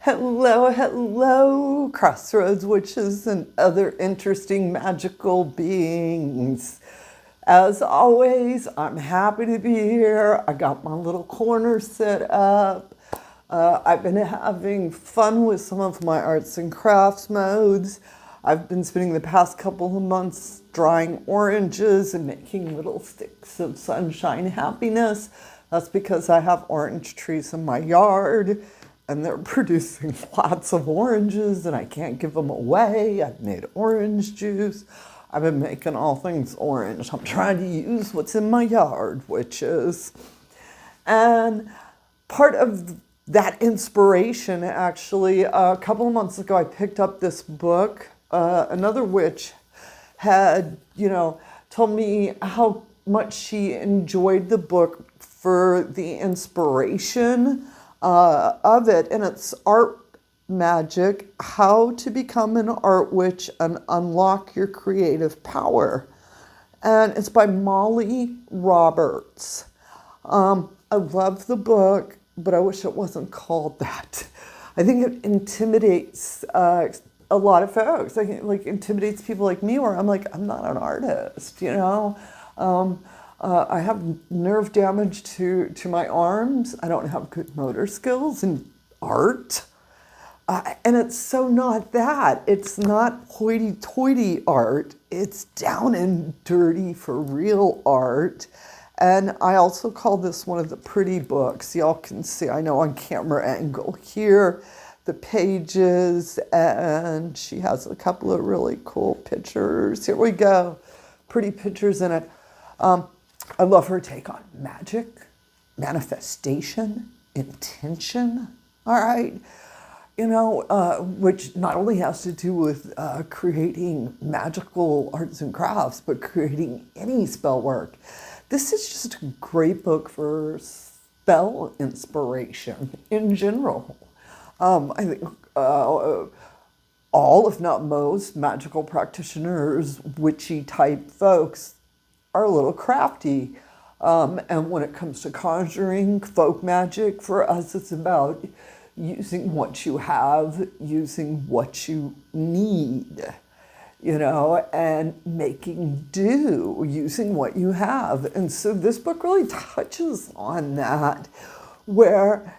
Hello, hello, Crossroads witches and other interesting magical beings. As always, I'm happy to be here. I got my little corner set up. I've been having fun with some of my arts and crafts modes. I've been spending the past couple of months drying oranges and making little sticks of sunshine happiness. That's because I have orange trees in my yard and they're producing lots of oranges and I can't give them away. I've made orange juice. I've been making all things orange. I'm trying to use what's in my yard, witches. And part of that inspiration, actually, a couple of months ago, I picked up this book. Another witch had, told me how much she enjoyed the book for the inspiration of it. And it's Art Magic, How to Become an Art Witch and Unlock Your Creative Power. And it's by Molly Roberts. I love the book, but I wish it wasn't called that. I think it intimidates a lot of folks. Like intimidates people like me, where I'm like, I'm not an artist, I have nerve damage to my arms. I don't have good motor skills in art. And it's so not that. It's not hoity-toity art. It's down and dirty for real art. And I also call this one of the pretty books. Y'all can see, I know on camera angle here, the pages, and she has a couple of really cool pictures. Here we go. Pretty pictures in it. I love her take on magic, manifestation, intention, all right? Which not only has to do with creating magical arts and crafts, but creating any spell work. This is just a great book for spell inspiration in general. I think all, if not most, magical practitioners, witchy type folks are a little crafty. And when it comes to conjuring, folk magic, for us it's about using what you have, using what you need, and making do, using what you have. And so this book really touches on that, where,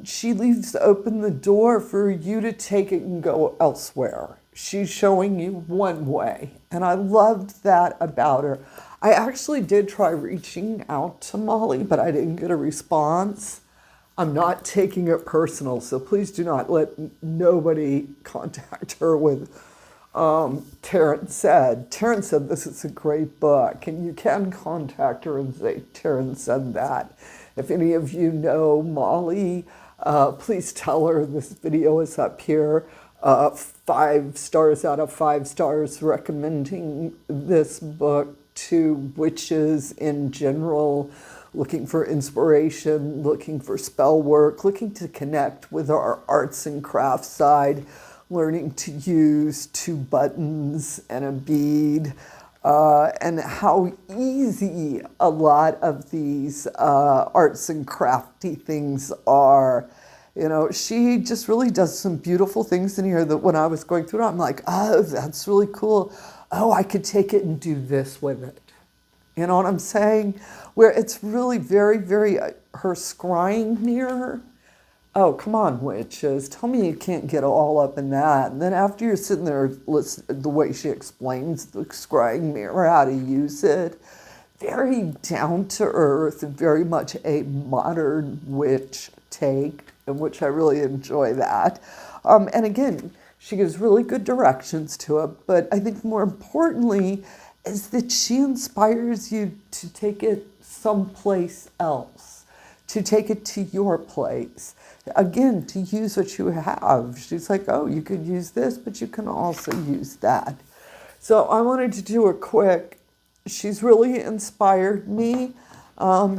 she leaves open the door for you to take it and go elsewhere. She's showing you one way. And I loved that about her. I actually did try reaching out to Molly, but I didn't get a response. I'm not taking it personal, so please do not let nobody contact her with Taren said. Taren said this is a great book, and you can contact her and say, Taren said that. If any of you know Molly, please tell her this video is up here. 5 stars out of 5 stars recommending this book to witches in general, looking for inspiration, looking for spell work, looking to connect with our arts and crafts side, learning to use 2 buttons and a bead, and how easy a lot of these arts and crafty things are. She just really does some beautiful things in here that when I was going through it, I'm like, oh, that's really cool. Oh, I could take it and do this with it. You know what I'm saying? Where it's really very, very, her scrying mirror. Oh, come on, witches. Tell me you can't get all up in that. And then after you're sitting there, the way she explains the scrying mirror, how to use it, very down to earth, very much a modern witch take, in which I really enjoy that. And again, she gives really good directions to it, but I think more importantly is that she inspires you to take it someplace else, to take it to your place. Again, to use what you have. She's like, oh, you could use this, but you can also use that. So I wanted to do a quick, she's really inspired me.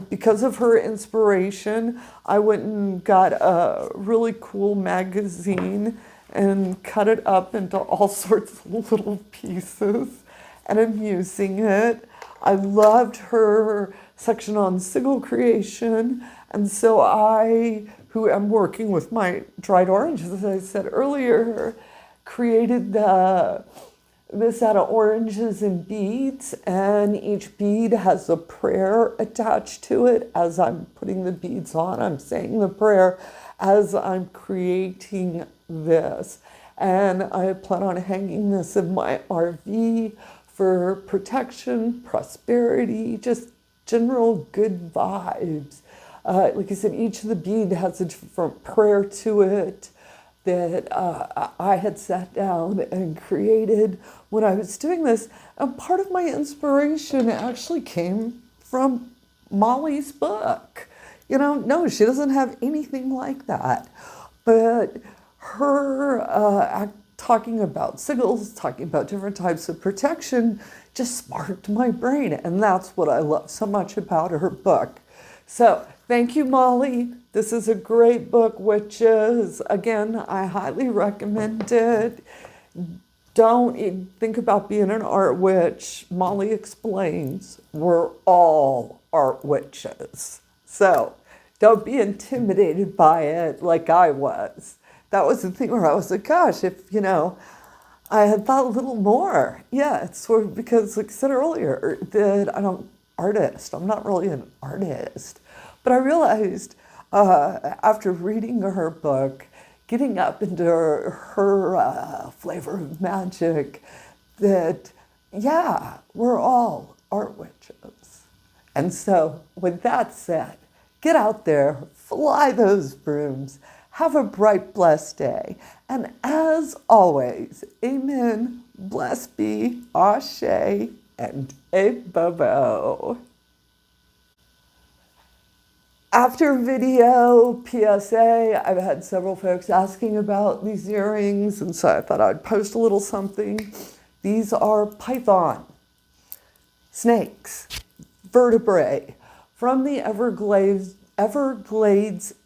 Because of her inspiration, I went and got a really cool magazine and cut it up into all sorts of little pieces, and I'm using it. I loved her section on sigil creation, and so I who am working with my dried oranges, as I said earlier, created this out of oranges and beads, and each bead has a prayer attached to it. As I'm putting the beads on, I'm saying the prayer as I'm creating this. And I plan on hanging this in my RV for protection, prosperity, just general good vibes. Like I said, each of the bead has a different prayer to it that I had sat down and created when I was doing this. And part of my inspiration actually came from Molly's book. No, she doesn't have anything like that. But her talking about sigils, talking about different types of protection just sparked my brain. And that's what I love so much about her book. So thank you, Molly. This is a great book, Witches. Again, I highly recommend it. Don't think about being an art witch. Molly explains we're all art witches. So don't be intimidated by it like I was. That was the thing where I was like, gosh, if, I had thought a little more. Yeah, it's sort of because, like I said earlier, that I'm not really an artist. But I realized after reading her book, getting up into her flavor of magic, that, yeah, we're all art witches. And so with that said, get out there, fly those brooms, have a bright, blessed day. And as always, amen, blessed be, ashe, and a bobo. After video PSA, I've had several folks asking about these earrings, and so I thought I'd post a little something. These are python, snakes, vertebrae from the Everglades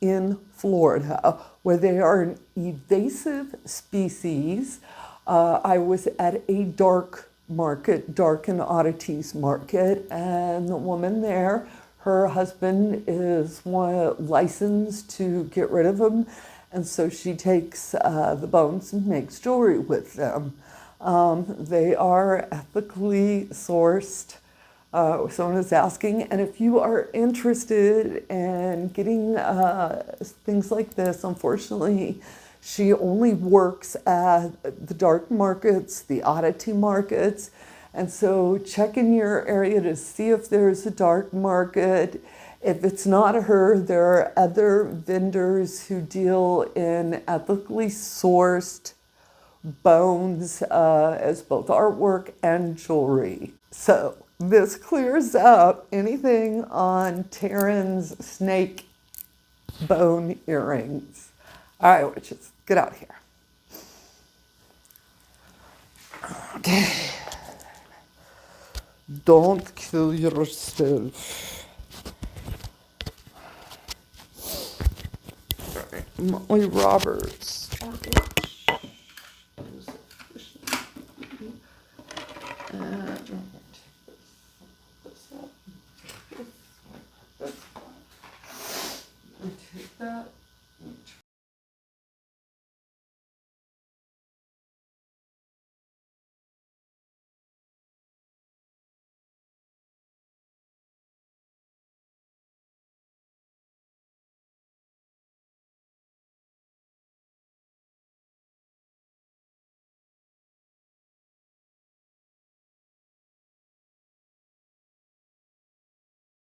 in Florida, where they are an invasive species. I was at a dark and oddities market, and the woman there, her husband is licensed to get rid of them, and so she takes the bones and makes jewelry with them. They are ethically sourced. Someone is asking, and if you are interested in getting things like this, unfortunately, she only works at the dark markets, the oddity markets. And so check in your area to see if there's a dark market. If it's not her, there are other vendors who deal in ethically sourced bones as both artwork and jewelry. So this clears up anything on Taren's snake bone earrings. All right, witches, get out here. Okay. Don't kill yourself. Molly Roberts.